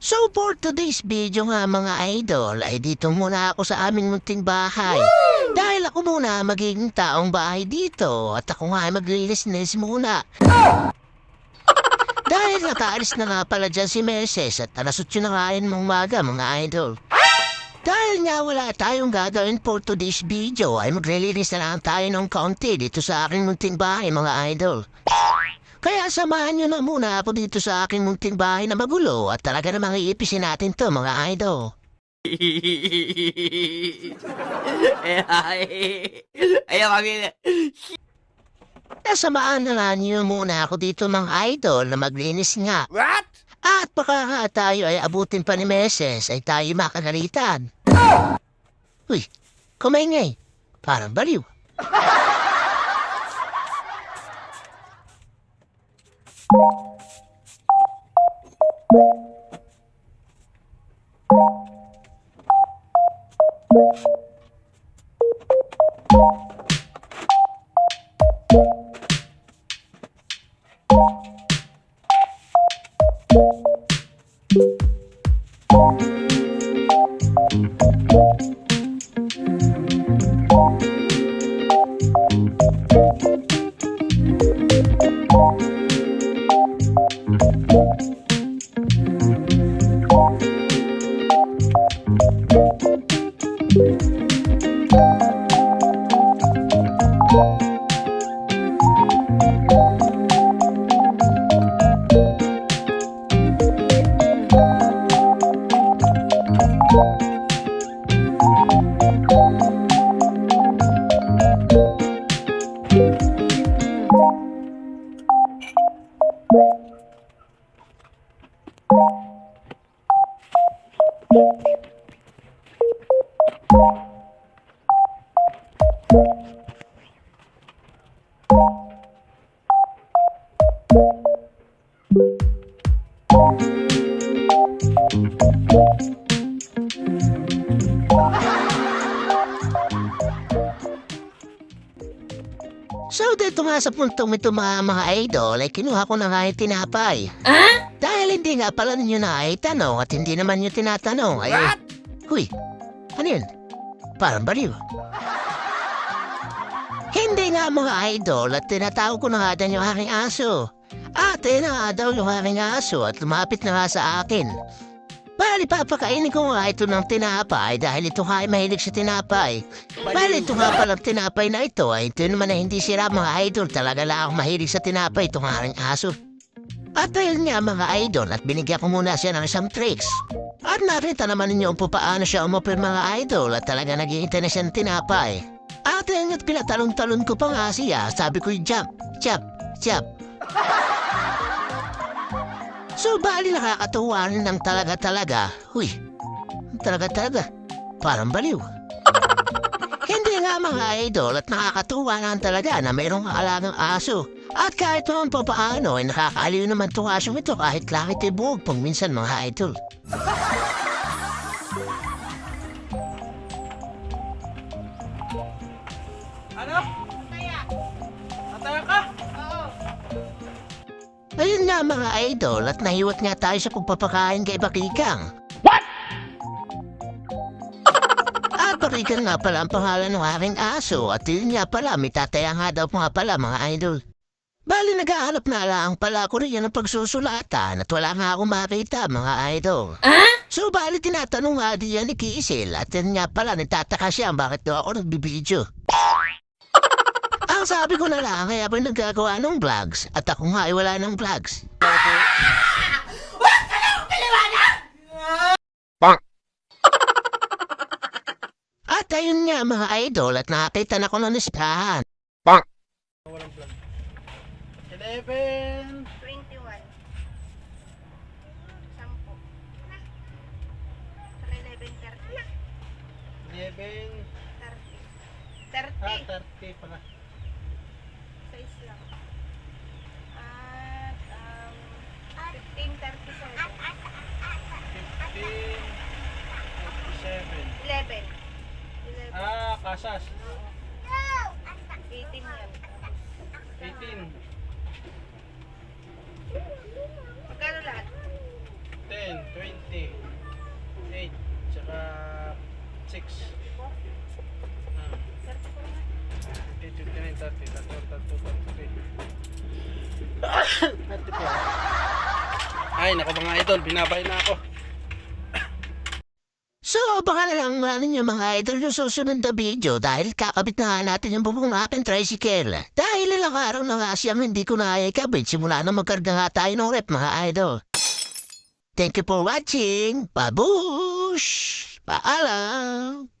So for today's video nga mga idol ay dito muna ako sa aming munting bahay. Dahil ako muna magiging taong bahay dito at ako nga ay maglinis muna. Dahil nakaalis na nga pala dyan si Meses at alasot yun na nga yun mong umaga mga idol. Dahil nga wala tayong gagawin for today's video ay maglilinis na lang tayo ng kaunti dito sa aking munting bahay mga idol. Kaya samahan nyo na muna ako dito sa aking munting bahay na magulo at talaga namang iipisin natin to mga idol. Ayaw kami. Samahan na lang nyo muna ako dito mga idol na maglinis nga. What? At baka nga tayo ay abutin pa ni Meses ay tayo makagalitan. Uy, kumaingay. Parang baliw. So dito nga sa puntong ito mga idol ay kinuha ko na nga yung tinapay. Dahil hindi nga pala ninyo na ay tanong at hindi naman nyo tinatanong ay... What? Huy, ano yun? Parang baliw. Hindi nga mga idol at tinatawag ko na nga din yung aking aso. Ate na nga daw yung aking aso at lumapit na nga sa akin. Bali papakainin ko nga ito ng tinapay dahil ito nga ay mahilig sa tinapay. Bali ito nga palang tinapay na ito ay ito naman na hindi sira mga idol. Talaga lang ako mahilig sa tinapay itong aking aso. At dahil nga mga idol at binigyan ko muna siya ng isang tricks. At nakita naman ninyo kung paano siya umupir mga idol at talaga nag-iintay na siya ng tinapay. At dahil nga't pinatalon-talon ko pa nga siya, sabi ko jump, jump, jump. So bali nakakatuwa rin ng talaga-talaga. Huy, talaga-talaga, parang baliw. Hindi nga mga idol at nakakatuwa lang talaga na mayroong alagang aso. At kahit naman pa paano ay nakakaaliw naman itong asong ito kahit langit ay buhog pang minsan mga idol. Ano? Ataya ka? Oo. Ayun nga mga idol at nahiwat nga tayo sa pagpapakain kay Bakikang. At Bakikang nga pala ang pangalan ng aking aso at yun nga pala may tataya nga daw nga pala mga idol. Bali nag-aanap na lang pala ako rin yan ng pagsusulatan at wala nga akong makita mga idol. So bali tinatanong nga diyan ni Kisil at yun nga pala nagtataka siya bakit daw ako nagbibideo. Ang sabi ko na lang kaya ba nagagawa ng vlogs at ako nga ay wala ng vlogs. At ayun nga mga idol at nakakita na ko ng listahan. 11. 21. 10. Saka 11:30. 11. 30. 30 pala. Size lang. At 15:37. 15. 11. 11. Kasas. 18 yan. 18. Magkano lahat? 10, 20, 8, tsaka 6. 29, 30, 34. Ay, naku mga idol, binabay na ako. So, baka na lang ninyo mga idol yung susunod na video dahil kakabit na nga natin yung bubong natin tricycle. Dahil ilang araw na nga siyang hindi ko na ikabit, simula na magkarga nga tayo ng rep mga idol. Thank you for watching. Babush! Paalam!